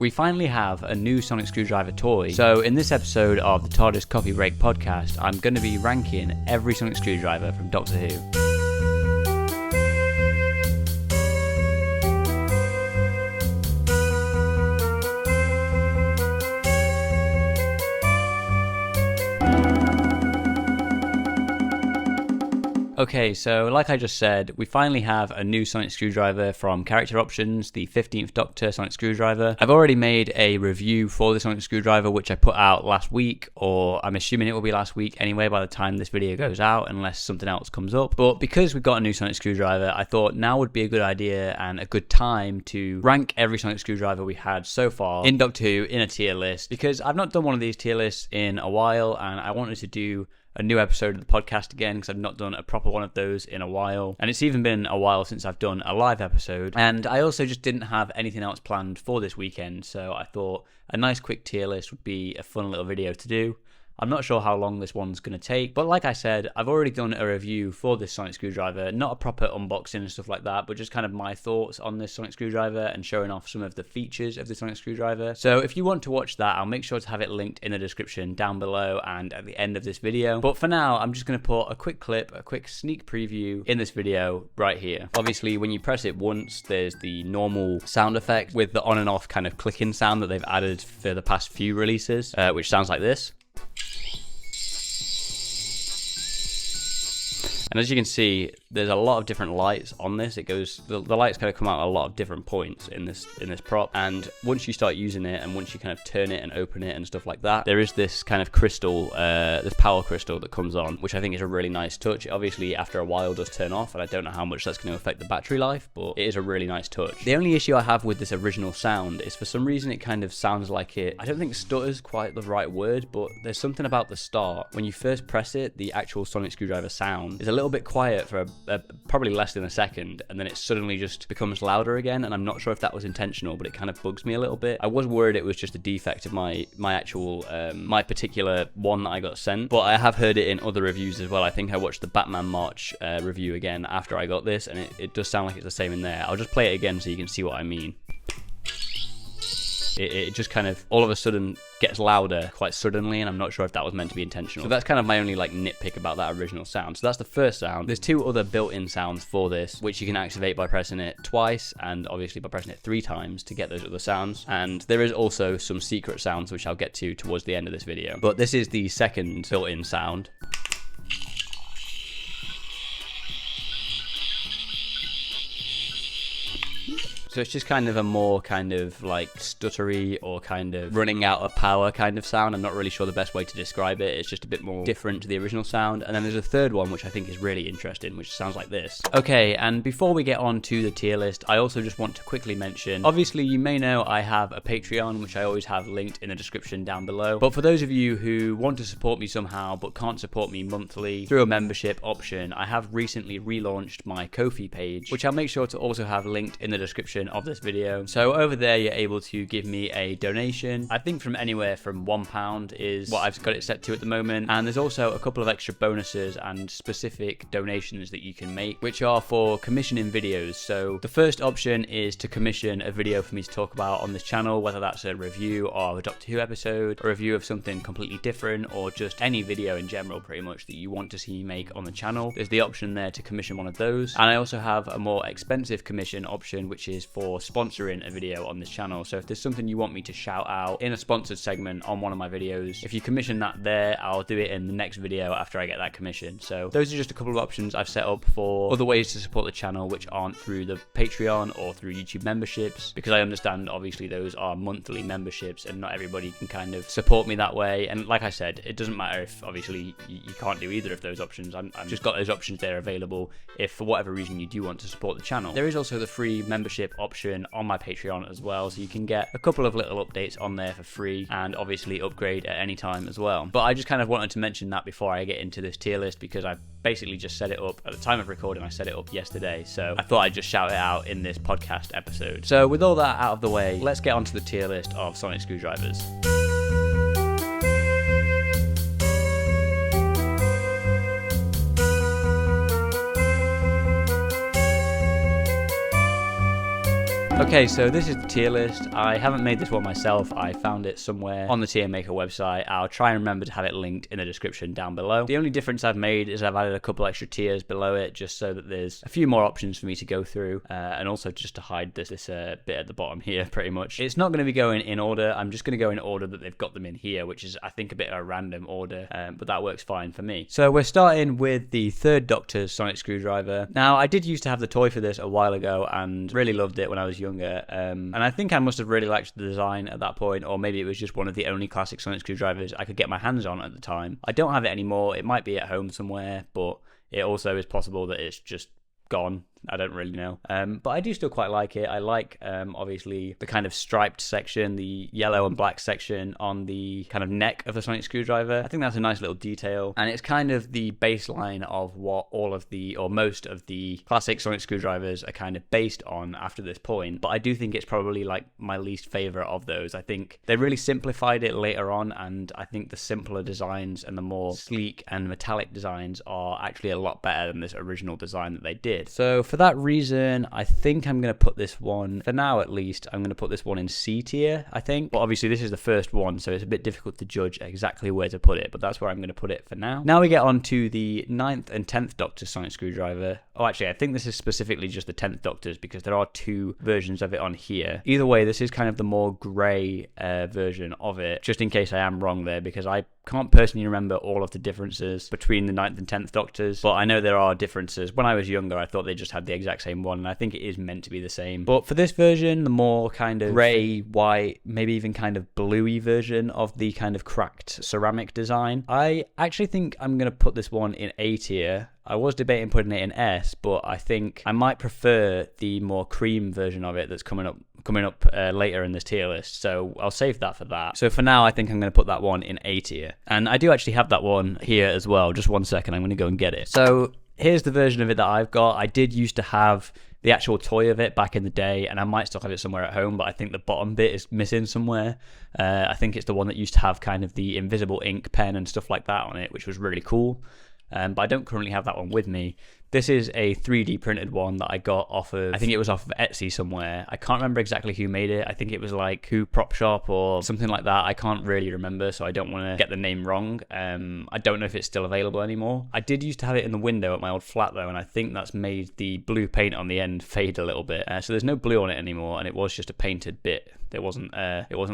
We finally have a new sonic screwdriver toy. So in this episode of the TARDIS Coffee Break podcast, I'm going to be ranking every sonic screwdriver from Doctor Who. Okay, so like I just said, we finally have a new sonic screwdriver from Character Options, the 15th Doctor sonic screwdriver. I've already made a review for the sonic screwdriver, which I put out last week, or I'm assuming it will be last week anyway by the time this video goes out, unless something else comes up. But because we've got a new sonic screwdriver, I thought now would be a good idea and a good time to rank every sonic screwdriver we had so far in Doctor Who in a tier list, because I've not done one of these tier lists in a while, and I wanted to do a new episode of the podcast again because I've not done a proper one of those in a while, and it's even been a while since I've done a live episode, and I also just didn't have anything else planned for this weekend, so I thought a nice quick tier list would be a fun little video to do. I'm not sure how long this one's going to take, but like I said, I've already done a review for this sonic screwdriver, not a proper unboxing and stuff like that, but just kind of my thoughts on this sonic screwdriver and showing off some of the features of the sonic screwdriver. So if you want to watch that, I'll make sure to have it linked in the description down below and at the end of this video. But for now, I'm just going to put a quick clip, a quick sneak preview in this video right here. Obviously, when you press it once, there's the normal sound effect with the on and off kind of clicking sound that they've added for the past few releases, which sounds like this. And as you can see, there's a lot of different lights on this. It goes, the lights kind of come out at a lot of different points in this prop. And once you start using it, and once you kind of turn it and open it and stuff like that, there is this kind of crystal, this power crystal that comes on, which I think is a really nice touch. Obviously, after a while, does turn off, and I don't know how much that's going to affect the battery life, but it is a really nice touch. The only issue I have with this original sound is for some reason it kind of sounds like it, I don't think stutter's quite the right word, but there's something about the start. When you first press it, the actual sonic screwdriver sound is a little bit quiet for probably less than a second, and then it suddenly just becomes louder again, and I'm not sure if that was intentional, but it kind of bugs me a little bit. I was worried it was just a defect of my actual my particular one that I got sent, but I have heard it in other reviews as well. I think I watched the Batman March review again after I got this, and it does sound like it's the same in there. I'll just play it again so you can see what I mean. It just kind of all of a sudden gets louder quite suddenly, and I'm not sure if that was meant to be intentional. So that's kind of my only like nitpick about that original sound. So that's the first sound. There's two other built-in sounds for this, which you can activate by pressing it twice, and obviously by pressing it 3 times to get those other sounds. And there is also some secret sounds, which I'll get to towards the end of this video. But this is the second built-in sound. So it's just kind of a more kind of like stuttery or kind of running out of power kind of sound. I'm not really sure the best way to describe it. It's just a bit more different to the original sound. And then there's a third one, which I think is really interesting, which sounds like this. Okay, and before we get on to the tier list, I also just want to quickly mention, obviously you may know I have a Patreon, which I always have linked in the description down below. But for those of you who want to support me somehow, but can't support me monthly through a membership option, I have recently relaunched my Ko-fi page, which I'll make sure to also have linked in the description of this video. So over there you're able to give me a donation. I think from anywhere from £1 is what I've got it set to at the moment, and there's also a couple of extra bonuses and specific donations that you can make, which are for commissioning videos. So the first option is to commission a video for me to talk about on this channel, whether that's a review of a Doctor Who episode, a review of something completely different, or just any video in general pretty much that you want to see me make on the channel. There's the option there to commission one of those, and I also have a more expensive commission option, which is for sponsoring a video on this channel. So if there's something you want me to shout out in a sponsored segment on one of my videos, if you commission that there, I'll do it in the next video after I get that commission. So those are just a couple of options I've set up for other ways to support the channel, which aren't through the Patreon or through YouTube memberships, because I understand obviously those are monthly memberships and not everybody can kind of support me that way. And like I said, it doesn't matter if obviously you can't do either of those options. I've just got those options there available if for whatever reason you do want to support the channel. There is also the free membership option on my Patreon as well, so you can get a couple of little updates on there for free and obviously upgrade at any time as well. But I just kind of wanted to mention that before I get into this tier list, because I basically just set it up at the time of recording. I set it up yesterday, so I thought I'd just shout it out in this podcast episode. So with all that out of the way, let's get onto the tier list of sonic screwdrivers. Okay, so this is the tier list. I haven't made this one myself. I found it somewhere on the Tier Maker website. I'll try and remember to have it linked in the description down below. The only difference I've made is I've added a couple extra tiers below it just so that there's a few more options for me to go through, and also just to hide this bit at the bottom here, pretty much. It's not going to be going in order. I'm just going to go in order that they've got them in here, which is, I think, a bit of a random order, but that works fine for me. So we're starting with the third Doctor's sonic screwdriver. Now, I did used to have the toy for this a while ago and really loved it when I was younger. And I think I must have really liked the design at that point, or maybe it was just one of the only classic sonic screwdrivers I could get my hands on at the time. I don't have it anymore. It might be at home somewhere, but it also is possible that it's just gone. I don't really know. But I do still quite like it. I like, obviously, the kind of striped section, the yellow and black section on the kind of neck of the sonic screwdriver. I think that's a nice little detail. And it's kind of the baseline of what all of the, or most of the classic sonic screwdrivers are kind of based on after this point. But I do think it's probably like my least favorite of those. I think they really simplified it later on, and I think the simpler designs and the more sleek and metallic designs are actually a lot better than this original design that they did. So for that reason, I think I'm going to put this one, for now at least, I'm going to put this one in C tier, I think. But obviously this is the first one, so it's a bit difficult to judge exactly where to put it, but that's where I'm going to put it for now. Now we get on to the 9th and 10th Doctor's sonic screwdriver. Oh, actually, I think this is specifically just the 10th Doctor's because there are two versions of it on here. Either way, this is kind of the more grey version of it, just in case I am wrong there, because I can't personally remember all of the differences between the 9th and 10th Doctors, but I know there are differences. When I was younger, I thought they just had the exact same one, and I think it is meant to be the same. But for this version, the more kind of grey, white, maybe even kind of bluey version of the kind of cracked ceramic design, I actually think I'm going to put this one in A tier. I was debating putting it in S, but I think I might prefer the more cream version of it that's coming up later in this tier list, so I'll save that for that. So for now, I think I'm going to put that one in A tier. And I do actually have that one here as well. Just one second, I'm going to go and get it. So here's the version of it that I've got. I did used to have the actual toy of it back in the day, and I might still have it somewhere at home, but I think the bottom bit is missing somewhere. I think it's the one that used to have kind of the invisible ink pen and stuff like that on it, which was really cool. But I don't currently have that one with me. This is a 3D printed one that I got off of, I think it was off of Etsy somewhere. I can't remember exactly who made it. I think it was like Who Prop Shop or something like that. I can't really remember, so I don't want to get the name wrong. I don't know if it's still available anymore. I did used to have it in the window at my old flat though, and I think that's made the blue paint on the end fade a little bit. So there's no blue on it anymore, and it was just a painted bit. It wasn't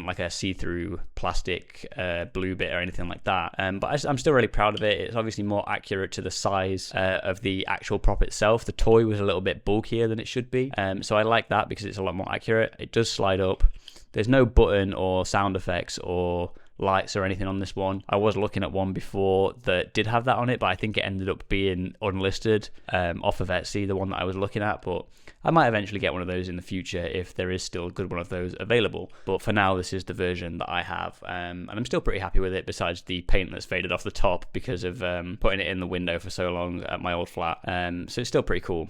like a see-through plastic blue bit or anything like that. But I'm still really proud of it. It's obviously more accurate to the size of the actual prop itself. The toy was a little bit bulkier than it should be. So I like that because it's a lot more accurate. It does slide up. There's no button or sound effects or lights or anything on this one. I was looking at one before that did have that on it, but I think it ended up being unlisted off of Etsy, the one that I was looking at. But I might eventually get one of those in the future if there is still a good one of those available. But for now, this is the version that I have, and I'm still pretty happy with it, besides the paint that's faded off the top because of putting it in the window for so long at my old flat. So it's still pretty cool.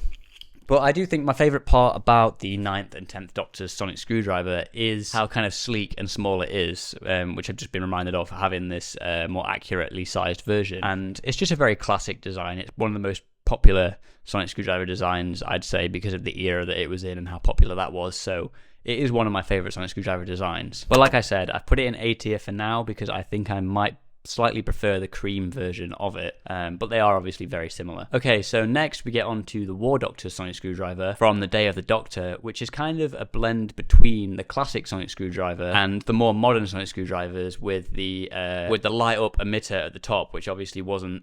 But I do think my favourite part about the 9th and 10th Doctor's sonic screwdriver is how kind of sleek and small it is, which I've just been reminded of having this more accurately sized version. And it's just a very classic design. It's one of the most popular sonic screwdriver designs, I'd say, because of the era that it was in and how popular that was. So it is one of my favourite sonic screwdriver designs. But like I said, I've put it in A tier for now because I think I might slightly prefer the cream version of it, but they are obviously very similar. Okay, so next we get on to the War Doctor's sonic screwdriver from the Day of the Doctor, which is kind of a blend between the classic sonic screwdriver and the more modern sonic screwdrivers with the light up emitter at the top, which obviously wasn't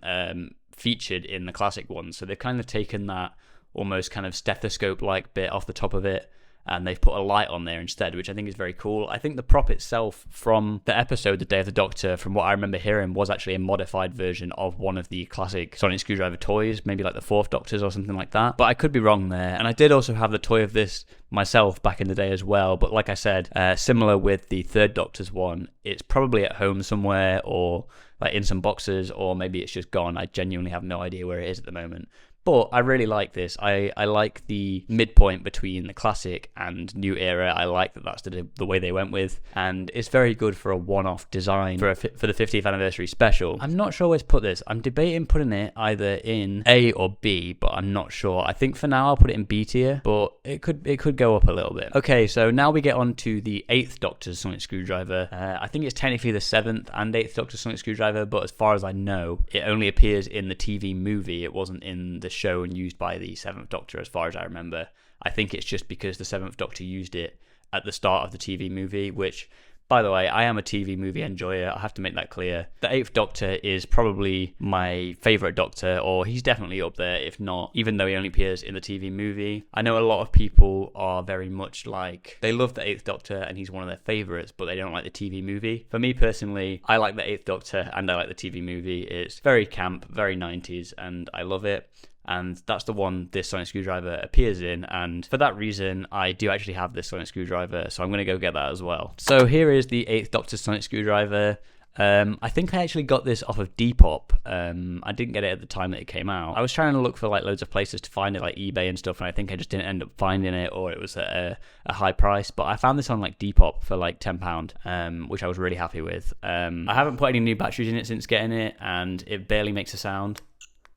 featured in the classic one. So they've kind of taken that almost kind of stethoscope like bit off the top of it, and they've put a light on there instead, which I think is very cool. I think the prop itself from the episode The Day of the Doctor, from what I remember hearing, was actually a modified version of one of the classic sonic screwdriver toys, maybe like the 4th Doctor's or something like that. But I could be wrong there. And I did also have the toy of this myself back in the day as well. But like I said, similar with the 3rd Doctor's one, it's probably at home somewhere or like in some boxes, or maybe it's just gone. I genuinely have no idea where it is at the moment. But I really like this. I like the midpoint between the classic and new era. I like that that's the way they went with, and it's very good for a one-off design for the 50th anniversary special. I'm not sure where to put this. I'm debating putting it either in A or B, but I'm not sure. I think for now I'll put it in B tier, but it could go up a little bit. Okay, so now we get on to the 8th Doctor's sonic screwdriver. I think it's technically the 7th and 8th Doctor's sonic screwdriver, but as far as I know, it only appears in the TV movie. It wasn't in the show and used by the 7th Doctor, as far as I remember. I think it's just because the 7th Doctor used it at the start of the TV movie, which, by the way, I am a TV movie enjoyer. I have to make that clear. The 8th Doctor is probably my favourite Doctor, or he's definitely up there, if not, even though he only appears in the TV movie. I know a lot of people are very much like, they love the 8th Doctor and he's one of their favourites, but they don't like the TV movie. For me personally, I like the 8th Doctor and I like the TV movie. It's very camp, very 90s, and I love it. And that's the one this sonic screwdriver appears in, and for that reason I do actually have this sonic screwdriver, so I'm going to go get that as well. So here is the 8th Doctor's sonic screwdriver. I think I actually got this off of Depop. I didn't get it at the time that it came out. I was trying to look for like loads of places to find it, like eBay and stuff, and I think I just didn't end up finding it, or it was at a high price. But I found this on like Depop for like £10, which I was really happy with. I haven't put any new batteries in it since getting it, and it barely makes a sound.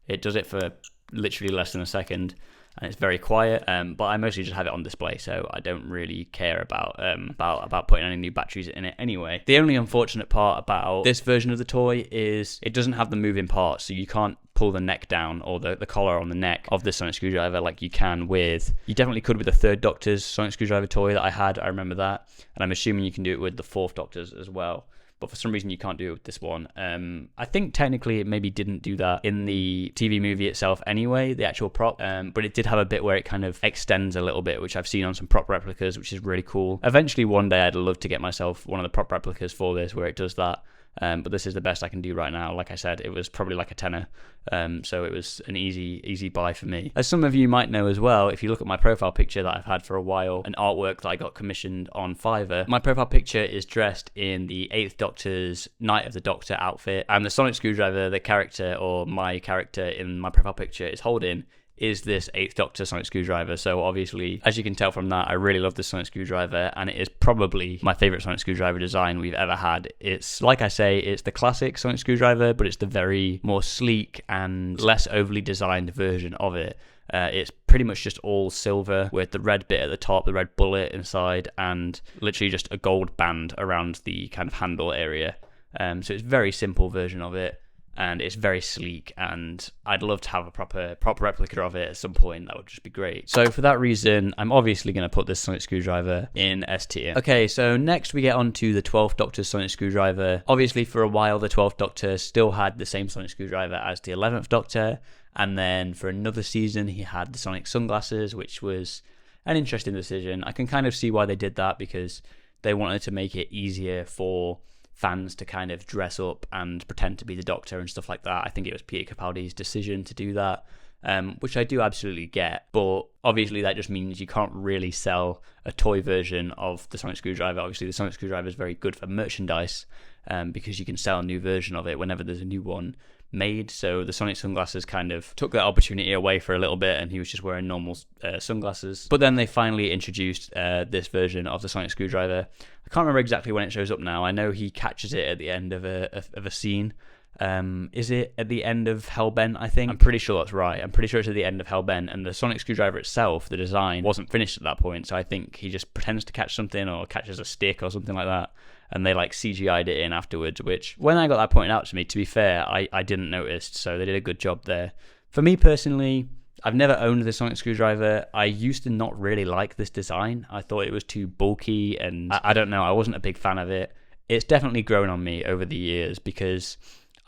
It does it for literally less than a second, and it's very quiet, but I mostly just have it on display, so I don't really care about putting any new batteries in it anyway. The only unfortunate part about this version of the toy is it doesn't have the moving parts, so you can't pull the neck down, or the collar on the neck of the sonic screwdriver like you can with, you definitely could with the 3rd Doctor's sonic screwdriver toy that I had. I remember that, and I'm assuming you can do it with the 4th Doctor's as well. But for some reason you can't do it with this one. I think technically it maybe didn't do that in the TV movie itself anyway, the actual prop, but it did have a bit where it kind of extends a little bit, which I've seen on some prop replicas, which is really cool. Eventually one day I'd love to get myself one of the prop replicas for this where it does that. But this is the best I can do right now. Like I said, it was probably like a tenner, so it was an easy buy for me. As some of you might know as well, if you look at my profile picture that I've had for a while, an artwork that I got commissioned on Fiverr, my profile picture is dressed in the 8th Doctor's Night of the Doctor outfit, and the sonic screwdriver the character, or my character in my profile picture, is holding is this 8th Doctor sonic screwdriver. So obviously, as you can tell from that, I really love this sonic screwdriver, and it is probably my favourite sonic screwdriver design we've ever had. It's, like I say, it's the classic sonic screwdriver, but it's the very more sleek and less overly designed version of it. It's pretty much just all silver with the red bit at the top, the red bullet inside, and literally just a gold band around the kind of handle area. So it's a very simple version of it, and it's very sleek, and I'd love to have a proper replica of it at some point. That would just be great. So for that reason, I'm obviously going to put this sonic screwdriver in S tier. Okay, so next we get on to the 12th Doctor's sonic screwdriver. Obviously for a while the 12th Doctor still had the same sonic screwdriver as the 11th Doctor, and then for another season he had the sonic sunglasses, which was an interesting decision. I can kind of see why they did that, because they wanted to make it easier for fans to kind of dress up and pretend to be the Doctor and stuff like that. I think it was Peter Capaldi's decision to do that, which I do absolutely get, but obviously that just means you can't really sell a toy version of the sonic screwdriver. Obviously the sonic screwdriver is very good for merchandise, because you can sell a new version of it whenever there's a new one made. So the sonic sunglasses kind of took that opportunity away for a little bit, and he was just wearing normal sunglasses. But then they finally introduced this version of the sonic screwdriver. I can't remember exactly when it shows up now. I know he catches it at the end of a scene. Is it at the end of Hellbent, I think? I'm pretty sure that's right. I'm pretty sure it's at the end of Hellbent, and the sonic screwdriver itself, the design, wasn't finished at that point, so I think he just pretends to catch something, or catches a stick or something like that, and they like CGI'd it in afterwards, which when I got that pointed out to me, to be fair, I didn't notice, so they did a good job there. For me personally, I've never owned the sonic screwdriver. I used to not really like this design. I thought it was too bulky, and I don't know, I wasn't a big fan of it. It's definitely grown on me over the years, because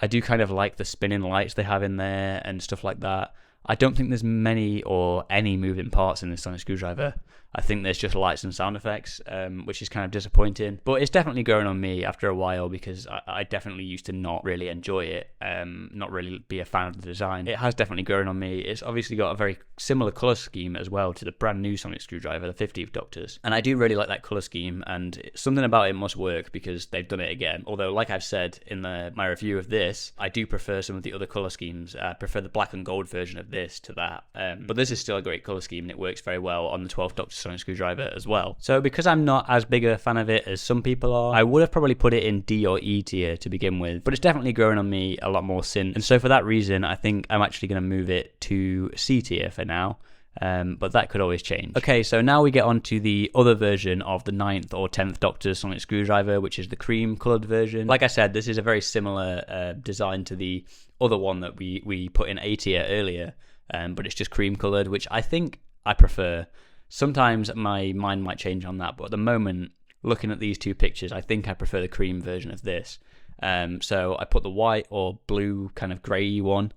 I do kind of like the spinning lights they have in there and stuff like that. I don't think there's many or any moving parts in this sonic screwdriver. I think there's just lights and sound effects, which is kind of disappointing. But it's definitely grown on me after a while, because I definitely used to not really enjoy it, not really be a fan of the design. It has definitely grown on me. It's obviously got a very similar colour scheme as well to the brand new sonic screwdriver, the 15th Doctor's. And I do really like that colour scheme, and something about it must work because they've done it again. Although, like I've said in my review of this, I do prefer some of the other colour schemes. I prefer the black and gold version of this to that. But this is still a great colour scheme, and it works very well on the 12th Doctor's sonic screwdriver as well. So because I'm not as big a fan of it as some people are, I would have probably put it in D or E tier to begin with, but it's definitely grown on me a lot more since. And so for that reason, I think I'm actually going to move it to C tier for now. But that could always change. Okay, so now we get on to the other version of the 9th or 10th Doctor's sonic screwdriver, which is the cream coloured version. Like I said, this is a very similar design to the other one that we put in A tier earlier, but it's just cream coloured, which I think I prefer. Sometimes my mind might change on that, but at the moment, looking at these two pictures, I think I prefer the cream version of this. So I put the white or blue kind of grey one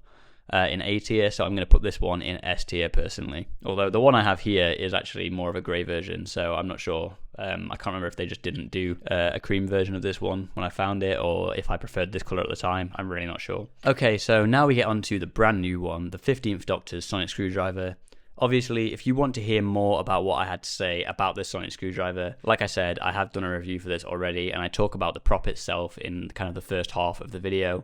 in A tier, so I'm going to put this one in S tier personally. Although the one I have here is actually more of a grey version, so I'm not sure. I can't remember if they just didn't do a cream version of this one when I found it, or if I preferred this colour at the time. I'm really not sure. Okay, so now we get on to the brand new one, the 15th Doctor's sonic screwdriver. Obviously, if you want to hear more about what I had to say about this sonic screwdriver, like I said, I have done a review for this already, and I talk about the prop itself in kind of the first half of the video,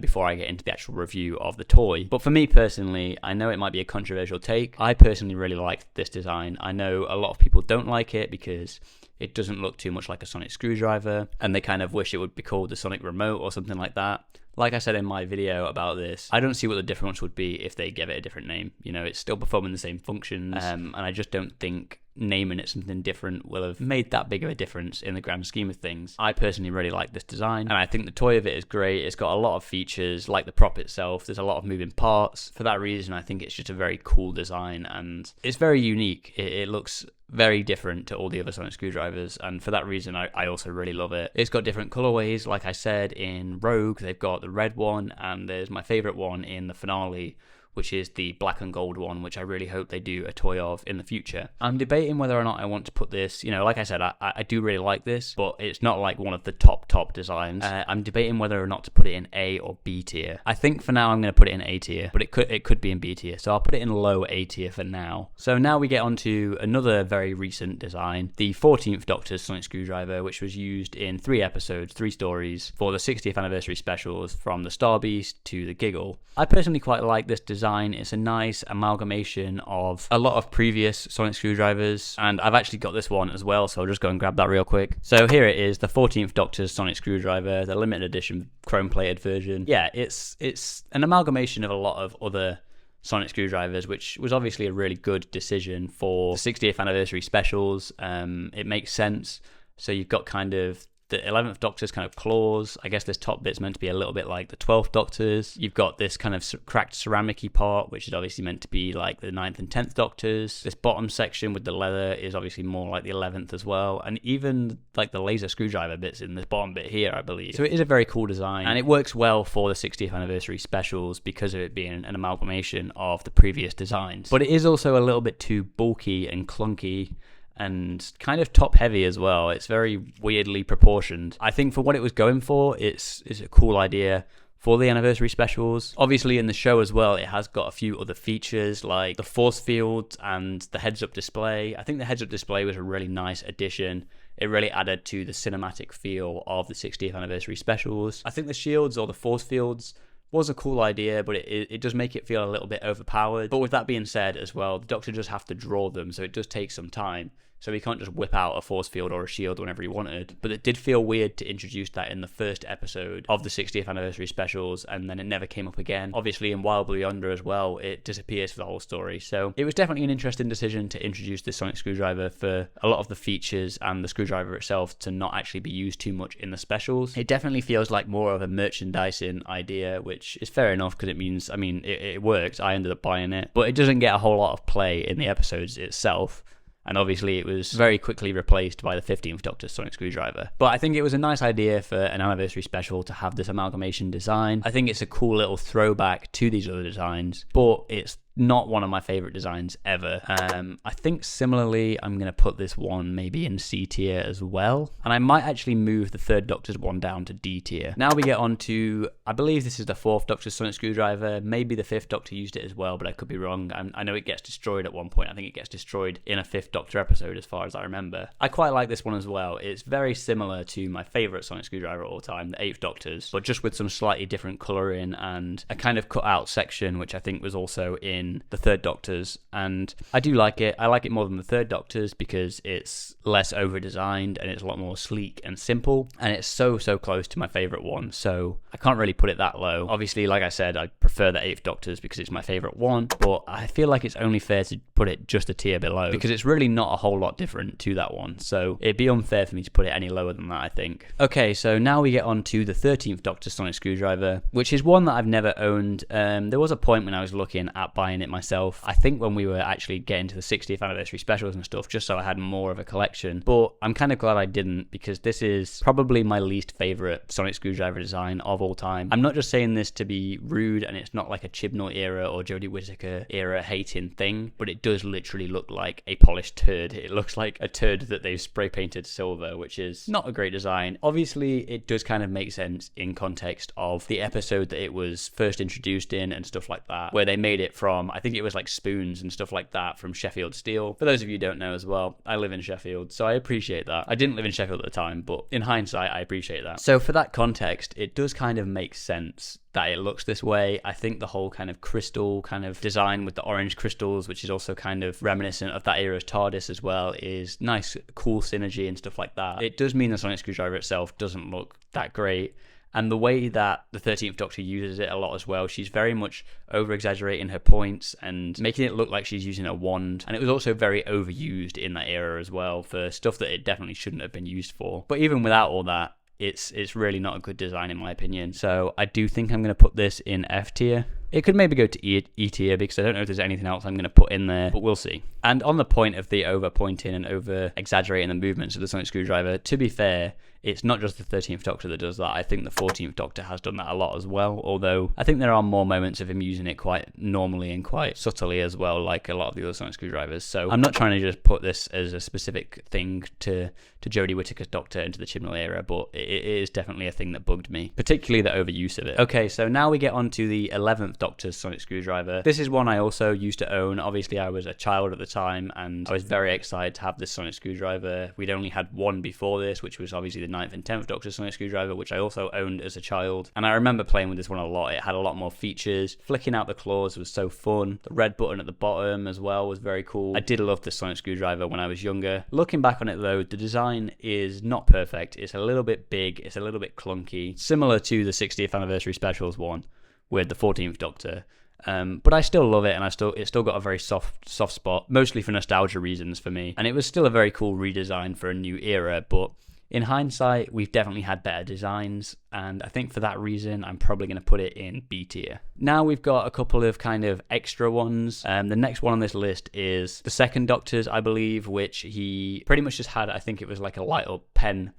before I get into the actual review of the toy. But for me personally, I know it might be a controversial take. I personally really like this design. I know a lot of people don't like it because it doesn't look too much like a sonic screwdriver, and they kind of wish it would be called the sonic remote or something like that. Like I said in my video about this, I don't see what the difference would be if they gave it a different name. You know, it's still performing the same functions, and I just don't think naming it something different will have made that big of a difference in the grand scheme of things. I personally really like this design, and I think the toy of it is great. It's got a lot of features, like the prop itself. There's a lot of moving parts. For that reason, I think it's just a very cool design, and it's very unique. It looks very different to all the other sonic screwdrivers, and for that reason I also really love it. It's got different colorways. Like I said, in Rogue they've got the red one, and there's my favorite one in the finale, which is the black and gold one, which I really hope they do a toy of in the future. I'm debating whether or not I want to put this, you know, like I said, I do really like this, but it's not like one of the top designs. I'm debating whether or not to put it in A or B tier. I think for now I'm going to put it in A tier, but it could be in B tier, so I'll put it in low A tier for now. So now we get on to another very recent design, the 14th Doctor's sonic screwdriver, which was used in 3 episodes, 3 stories, for the 60th anniversary specials, from the Star Beast to the Giggle. I personally quite like this design. It's a nice amalgamation of a lot of previous sonic screwdrivers, and I've actually got this one as well, so I'll just go and grab that real quick. So here it is, the 14th Doctor's sonic screwdriver, the limited edition chrome plated version. Yeah, it's an amalgamation of a lot of other sonic screwdrivers, which was obviously a really good decision for the 60th anniversary specials. It makes sense. So you've got kind of the 11th Doctor's kind of claws. I guess this top bit's meant to be a little bit like the 12th Doctor's. You've got this kind of cracked ceramic-y part, which is obviously meant to be like the 9th and 10th Doctor's. This bottom section with the leather is obviously more like the 11th as well. And even like the laser screwdriver bits in this bottom bit here, I believe. So it is a very cool design, and it works well for the 60th anniversary specials because of it being an amalgamation of the previous designs. But it is also a little bit too bulky and clunky, and kind of top heavy as well. It's very weirdly proportioned. I think for what it was going for, it's a cool idea for the anniversary specials. Obviously in the show as well, it has got a few other features like the force field and the heads-up display. I think the heads-up display was a really nice addition. It really added to the cinematic feel of the 60th anniversary specials. I think the shields or the force fields was a cool idea, but it does make it feel a little bit overpowered. But with that being said as well, the Doctor does have to draw them, so it does take some time. So he can't just whip out a force field or a shield whenever he wanted. But it did feel weird to introduce that in the first episode of the 60th anniversary specials, and then it never came up again. Obviously in Wild Blue Yonder as well, it disappears for the whole story. So it was definitely an interesting decision to introduce this sonic screwdriver for a lot of the features and the screwdriver itself to not actually be used too much in the specials. It definitely feels like more of a merchandising idea, which is fair enough because it means, I mean, it works. I ended up buying it, but it doesn't get a whole lot of play in the episodes itself. And obviously it was very quickly replaced by the 15th Doctor's sonic screwdriver. But I think it was a nice idea for an anniversary special to have this amalgamation design. I think it's a cool little throwback to these other designs, but it's not one of my favorite designs ever. I think similarly, I'm going to put this one maybe in C tier as well. And I might actually move the third Doctor's one down to D tier. Now we get on to, I believe this is the fourth Doctor's sonic screwdriver. Maybe the fifth Doctor used it as well, but I could be wrong. I know it gets destroyed at one point. I think it gets destroyed in a fifth Doctor episode as far as I remember. I quite like this one as well. It's very similar to my favorite sonic screwdriver of all time, the eighth Doctor's, but just with some slightly different coloring and a kind of cut out section, which I think was also in the third Doctor's, and I do like it. I like it more than the third Doctor's because it's less over designed and it's a lot more sleek and simple, and it's so close to my favorite one, so I can't really put it that low. Obviously, like I said, I prefer the eighth Doctor's because it's my favorite one, but I feel like it's only fair to put it just a tier below because it's really not a whole lot different to that one, so it'd be unfair for me to put it any lower than that, I think. Okay, so now we get on to the 13th Doctor's sonic screwdriver, which is one that I've never owned. There was a point when I was looking at buying it myself, I think when we were actually getting to the 60th anniversary specials and stuff, just so I had more of a collection, but I'm kind of glad I didn't because this is probably my least favorite sonic screwdriver design of all time. I'm not just saying this to be rude, and it's not like a Chibnall era or Jodie Whittaker era hating thing, but it does literally look like a polished turd. It looks like a turd that they've spray painted silver, which is not a great design. Obviously, it does kind of make sense in context of the episode that it was first introduced in and stuff like that, where they made it from, I think it was like spoons and stuff like that from Sheffield steel. For those of you who don't know as well, I live in Sheffield, so I appreciate that. I didn't live in Sheffield at the time, but in hindsight, I appreciate that. So for that context, it does kind of make sense that it looks this way. I think the whole kind of crystal kind of design with the orange crystals, which is also kind of reminiscent of that era's TARDIS as well, is nice, cool synergy and stuff like that. It does mean the sonic screwdriver itself doesn't look that great. And the way that the 13th Doctor uses it a lot as well, she's very much over-exaggerating her points and making it look like she's using a wand. And it was also very overused in that era as well for stuff that it definitely shouldn't have been used for. But even without all that, it's really not a good design in my opinion. So I do think I'm going to put this in F tier. It could maybe go to E tier because I don't know if there's anything else I'm going to put in there, but we'll see. And on the point of the over-pointing and over-exaggerating the movements of the sonic screwdriver, to be fair, it's not just the 13th Doctor that does that. I think the 14th Doctor has done that a lot as well, although I think there are more moments of him using it quite normally and quite subtly as well, like a lot of the other sonic screwdrivers. So I'm not trying to just put this as a specific thing to Jodie Whittaker's Doctor and to the Chibnall era, but it is definitely a thing that bugged me, particularly the overuse of it. Okay, so now we get on to the 11th Doctor's sonic screwdriver. This is one I also used to own. Obviously, I was a child at the time, and I was very excited to have this sonic screwdriver. We'd only had one before this, which was obviously the 9th and 10th Doctor's sonic screwdriver, which I also owned as a child. And I remember playing with this one a lot. It had a lot more features. Flicking out the claws was so fun. The red button at the bottom as well was very cool. I did love this sonic screwdriver when I was younger. Looking back on it though, the design is not perfect. It's a little bit big. It's a little bit clunky. Similar to the 60th anniversary specials one with the 14th Doctor. But I still love it, and it's still got a very soft spot, mostly for nostalgia reasons for me. And it was still a very cool redesign for a new era, but in hindsight, we've definitely had better designs, and I think for that reason, I'm probably going to put it in B tier. Now we've got a couple of kind of extra ones. The next one on this list is the second Doctor's, I believe, which he pretty much just had, I think it was like a light up pen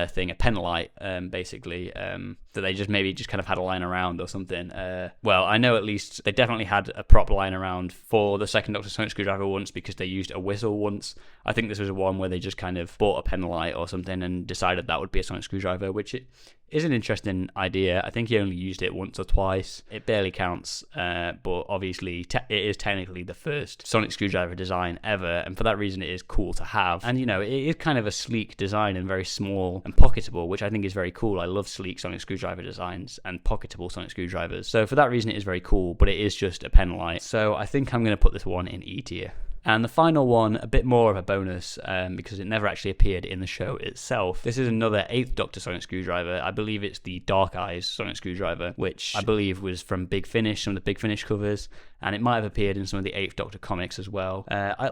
thing, a pen light, basically, that they just maybe just kind of had a line around or something. Well, I know at least they definitely had a prop line around for the second Doctor sonic screwdriver once because they used a whistle once. I think this was one where they just kind of bought a pen light or something and decided that would be a sonic screwdriver, which it is an interesting idea. I think he only used it once or twice. It barely counts, but obviously it is technically the first sonic screwdriver design ever, and for that reason it is cool to have. And you know, it is kind of a sleek design and very small and pocketable, which I think is very cool. I love sleek sonic screwdriver designs and pocketable sonic screwdrivers. So for that reason it is very cool, but it is just a pen light. So I think I'm going to put this one in E tier. And the final one, a bit more of a bonus, because it never actually appeared in the show itself. This is another 8th Doctor sonic screwdriver. I believe it's the Dark Eyes sonic screwdriver, which I believe was from Big Finish, some of the Big Finish covers, and it might have appeared in some of the 8th Doctor comics as well.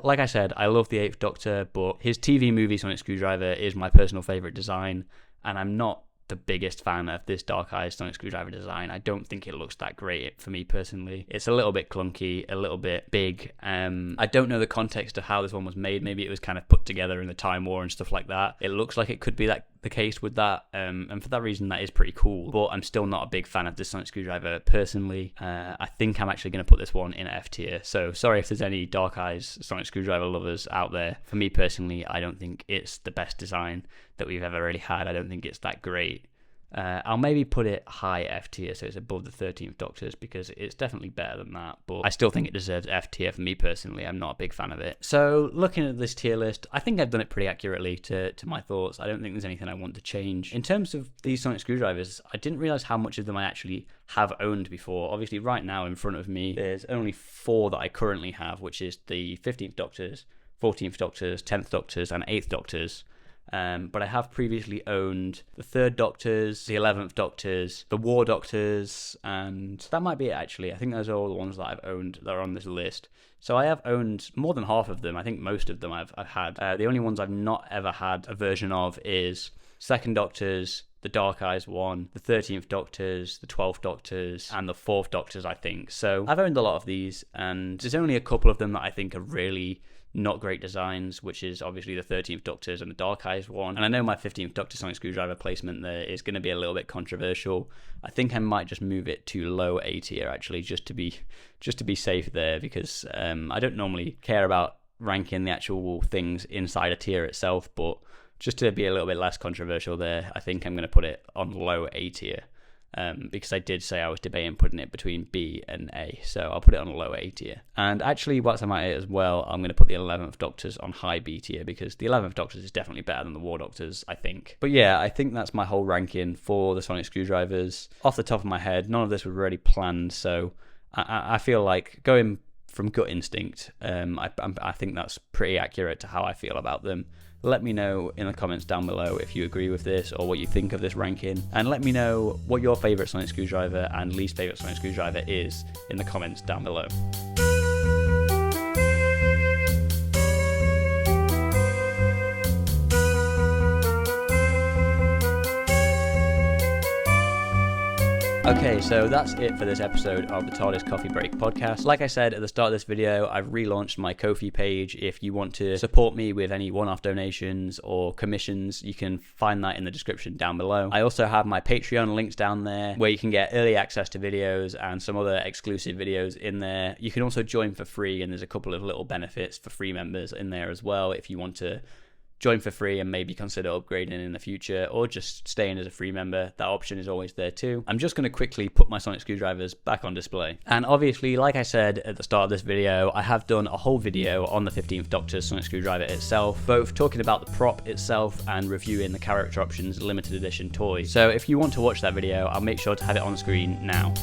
Like I said, I love the 8th Doctor, but his TV movie sonic screwdriver is my personal favourite design, and I'm not the biggest fan of this Dark Eyes sonic screwdriver design. I don't think it looks that great for me personally. It's a little bit clunky, a little bit big. I don't know the context of how this one was made. Maybe it was kind of put together in the Time War and stuff like that. It looks like it could be that the case with that, and for that reason that is pretty cool, but I'm still not a big fan of this sonic screwdriver personally. I think I'm actually going to put this one in F tier, so sorry if there's any Dark Eyes sonic screwdriver lovers out there. For me personally, I don't think it's the best design that we've ever really had. I don't think it's that great. I'll maybe put it high F tier, so it's above the 13th Doctors, because it's definitely better than that, but I still think it deserves F tier for me personally. I'm not a big fan of it. So looking at this tier list, I think I've done it pretty accurately to my thoughts. I don't think there's anything I want to change. In terms of these sonic screwdrivers, I didn't realise how much of them I actually have owned before. Obviously right now in front of me, there's only 4 that I currently have, which is the 15th Doctors, 14th Doctors, 10th Doctors, and 8th Doctors. But I have previously owned the 3rd Doctors, the 11th Doctors, the War Doctors, and that might be it actually. I think those are all the ones that I've owned that are on this list. So I have owned more than half of them. I think most of them I've had. The only ones I've not ever had a version of is 2nd Doctors, the Dark Eyes one, the 13th Doctors, the 12th Doctors, and the 4th Doctors, I think. So I've owned a lot of these, and there's only a couple of them that I think are really not great designs, which is obviously the 13th Doctors and the Dark Eyes one. And I know my 15th Doctor sonic screwdriver placement there is going to be a little bit controversial. I think I might just move it to low A tier actually, just to be safe there, because I don't normally care about ranking the actual things inside a tier itself, but just to be a little bit less controversial there, I think I'm going to put it on low A tier. Because I did say I was debating putting it between B and A, so I'll put it on a low A tier. And actually, whilst I'm at it as well, I'm going to put the 11th Doctors on high B tier, because the 11th Doctors is definitely better than the War Doctors, I think. But yeah, I think that's my whole ranking for the sonic screwdrivers. Off the top of my head, none of this was really planned, so I feel like going from gut instinct, I think that's pretty accurate to how I feel about them. Let me know in the comments down below if you agree with this or what you think of this ranking, and let me know what your favourite sonic screwdriver and least favourite sonic screwdriver is in the comments down below. Okay, so that's it for this episode of the TARDIS Coffee Break podcast. Like I said at the start of this video, I've relaunched my Ko-fi page. If you want to support me with any one-off donations or commissions, you can find that in the description down below. I also have my Patreon links down there, where you can get early access to videos and some other exclusive videos in there. You can also join for free, and there's a couple of little benefits for free members in there as well if you want to join for free and maybe consider upgrading in the future, or just staying as a free member. That option is always there too. I'm just going to quickly put my sonic screwdrivers back on display. And obviously, like I said at the start of this video, I have done a whole video on the 15th Doctor's sonic screwdriver itself, both talking about the prop itself and reviewing the Character Options limited edition toy. So if you want to watch that video, I'll make sure to have it on screen now.